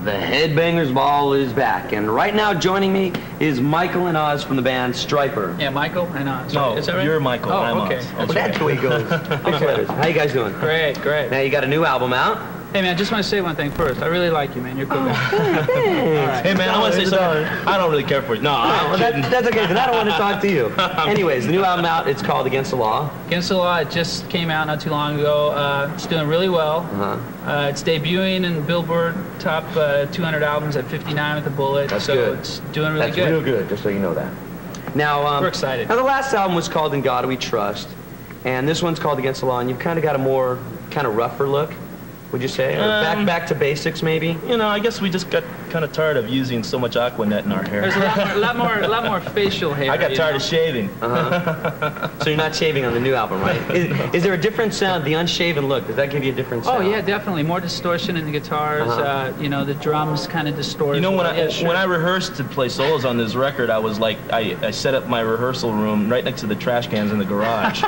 The Headbangers Ball is back, and right now joining me is Michael and Oz from the band Stryper. Yeah, Michael and Oz. No, is that right? you're Michael. Oh, I'm okay. Oz. Well, that's the way it goes. Big letters. How you guys doing? Great, great. Now you got a new album out. Hey, man, I just want to say one thing first. I really like you, man. You're a cool guy. Hey, man, I want to say something. I don't really care for you. No, Well, that's okay, then I don't want to talk to you. Anyways, the new album out, it's called Against the Law. Against the Law, it just came out not too long ago. It's doing really well. It's debuting in Billboard Top 200 albums at 59 with the Bullet. That's so good. It's doing really That's good. real good, just so you know that. Now, we're excited. Now, the last album was called In God We Trust, and this one's called Against the Law, and you've kind of got a more kind of rougher look, would you say? Or back to basics, maybe? You know, I guess we just got kind of tired of using so much Aquanet in our hair. There's a lot more facial hair. I got tired of shaving. So you're not shaving on the new album, right? Is there a different sound, the unshaven look? Does that give you a different sound? Oh yeah, definitely. More distortion in the guitars. You know, the drums kind of distort. You know, when when I rehearsed to play solos on this record, I was like, I set up my rehearsal room right next to the trash cans in the garage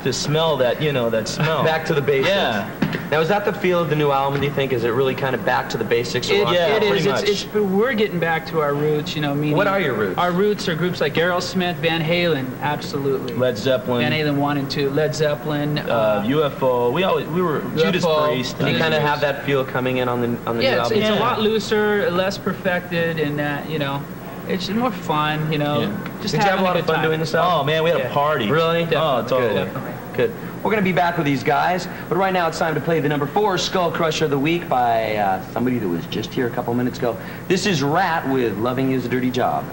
to smell that, you know, that smell. Back to the basics. Yeah. Now, is that the feel of the new album, do you think? Is it really kind of back to the basics? Yeah, it is. pretty much. We're getting back to our roots, you know, meaning... What are your roots? Our roots are groups like Aerosmith, Van Halen, absolutely. Led Zeppelin. Van Halen 1 and 2, Led Zeppelin. UFO. We were Judas Priest. Do you kind of have that feel coming in on the new album? It's a lot looser, less perfected, and, you know, it's just more fun, you know. Yeah. Just Did you have a lot of fun time. doing this album? Oh, man, we had a party. Really? Oh, totally. Definitely. Good. We're going to be back with these guys, but right now it's time to play the number 4 Skull Crusher of the Week by somebody that was just here a couple minutes ago. This is Rat with Loving Is a Dirty Job.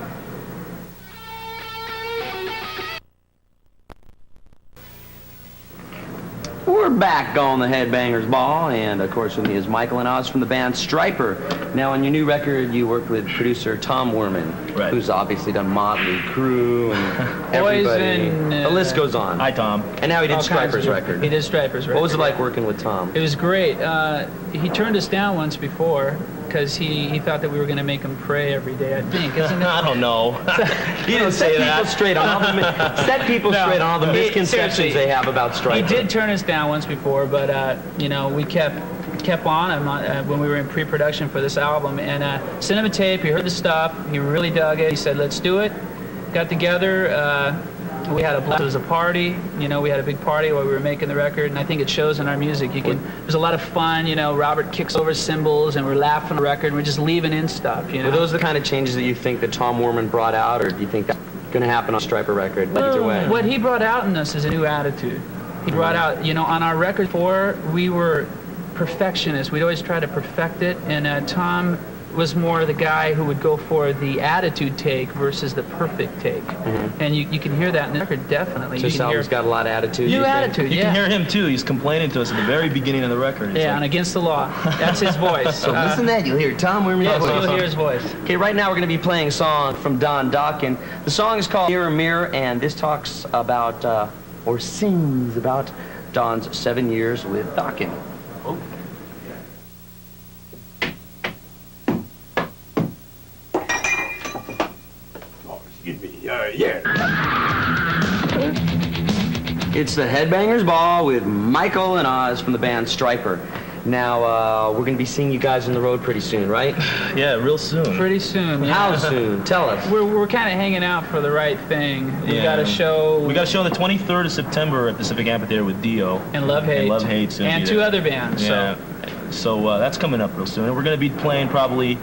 We're back on the Headbangers Ball, and of course with me is Michael and Oz from the band Stryper. Now on your new record you worked with producer Tom Werman, right, who's obviously done Motley Crue and everybody. Poison, the list goes on. Hi, Tom. And now he did All kinds Stryper's of- record. He did Stryper's record. What was it like working with Tom? It was great. He turned us down once before because he thought that we were going to make him pray every day, I think. Isn't it? I don't know. He didn't say that. Straight on all the set people straight on all the misconceptions seriously, they have about Stryper. He did turn us down once before, but you know, we kept on him when we were in pre-production for this album, and sent him a tape. He heard the stuff. He really dug it. He said, "Let's do it." Got together. We had a blast. It was a party. You know, we had a big party while we were making the record, and I think it shows in our music. There's a lot of fun. You know, Robert kicks over cymbals, and we're laughing on the record. And we're just leaving in stuff. You know, Were those the kind of changes that you think that Tom Werman brought out, or do you think that's going to happen on a Stryper record? Either way. What he brought out in us is a new attitude. He brought out, you know, on our record 4, we were perfectionists. We'd always try to perfect it, and Tom was more the guy who would go for the attitude take versus the perfect take. And you can hear that in the record, definitely. So this album's got a lot of attitude. New you think? attitude, You yeah. can hear him, too. He's complaining to us at the very beginning of the record. It's Yeah, like, and Against the Law. That's his voice. So listen to that, you'll hear Tom Werman's Yeah, voice. so you'll hear his voice. Okay, right now we're going to be playing a song from Don Dokken. The song is called Mirror Mirror, and this talks about, or sings about, Don's 7 years with Dokken. Oh. It's the Headbangers Ball with Michael and Oz from the band Stryper. Now, we're going to be seeing you guys on the road pretty soon, right? Yeah, real soon. Pretty soon. Yeah. How soon? Tell us. We're kind of hanging out for the right thing. We Yeah. got a show. We got a show on the 23rd of September at Pacific Amphitheater with Dio. And Love Hate. And Love Hate's gonna And be 2 there. other bands. Yeah. So that's coming up real soon. And we're going to be playing probably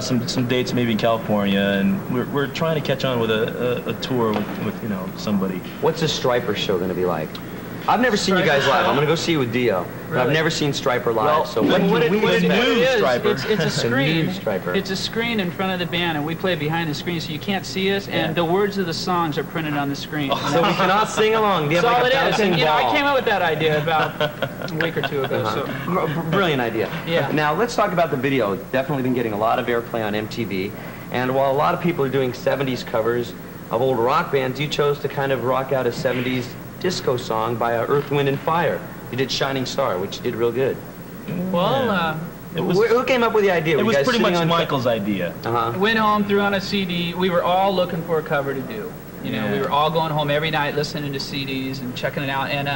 some dates maybe in California, and we're trying to catch on with a tour with you know, somebody. What's this Stryper show going to be like? I've never seen you guys live. I'm going to go see you with Dio. But I've Really? never seen Stryper live. Well, so what can it- we what it expect? new is, Stryper. it's a The screen. new Stryper. It's a screen in front of the band, and we play behind the screen, so you can't see us. And the words of the songs are printed on the screen. So we cannot sing along. Do you That's have all like a it is. bouncing And, you know, I ball? came up with that idea about a week or 2 ago. Brilliant idea. Yeah. Now let's talk about the video. It's definitely been getting a lot of airplay on MTV. And while a lot of people are doing 70s covers of old rock bands, you chose to kind of rock out a 70s disco song by Earth, Wind, and Fire. You did Shining Star, which you did real good. Well, Who came up with the idea? It Were was you guys pretty sitting much on- Michael's idea. went home, threw on a CD. We were all looking for a cover to do. You know, Yeah. we were all going home every night listening to CDs and checking it out. And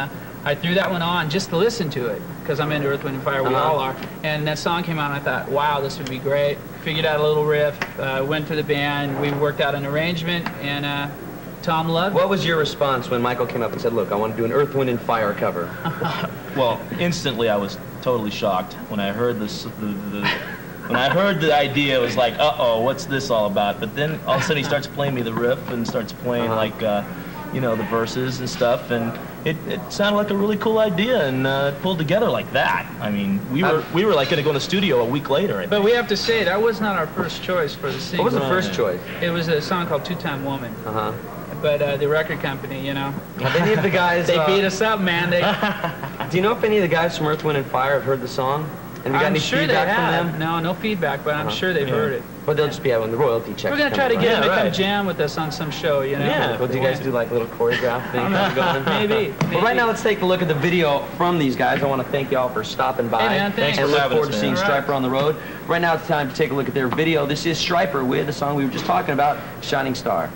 I threw that one on just to listen to it, because I'm into Earth, Wind & Fire, we all are. And that song came out, and I thought, wow, this would be great. Figured out a little riff, went to the band, we worked out an arrangement, and Tom loved it. What was your response when Michael came up and said, look, I want to do an Earth, Wind & Fire cover? Well, instantly I was totally shocked when I heard this. When I heard the idea, it was like, uh-oh, what's this all about? But then all of a sudden he starts playing me the riff and starts playing like, you know, the verses and stuff, and it sounded like a really cool idea, and it pulled together like that. I mean, we were like going to go in the studio a week later. I But we have to say, that was not our first choice for the single. What was the first choice? It was a song called Two-Time Woman. But the record company, you know. Have any of the guys... They beat us up, man. Do you know if any of the guys from Earth, Wind & Fire have heard the song? And we got any feedback from them? No feedback, but I'm sure they've heard it. But they'll just be having the royalty checks. We're going to try to get them to come right. jam with us on some show, you know? Yeah, well, do you guys do like a little choreograph thing? Going? Maybe. Well, right now let's take a look at the video from these guys. I want to thank y'all for stopping by. Hey, man, thanks. And for look having forward us, to seeing man. Stryper on the road. Right now it's time to take a look at their video. This is Stryper with the song we were just talking about, Shining Star.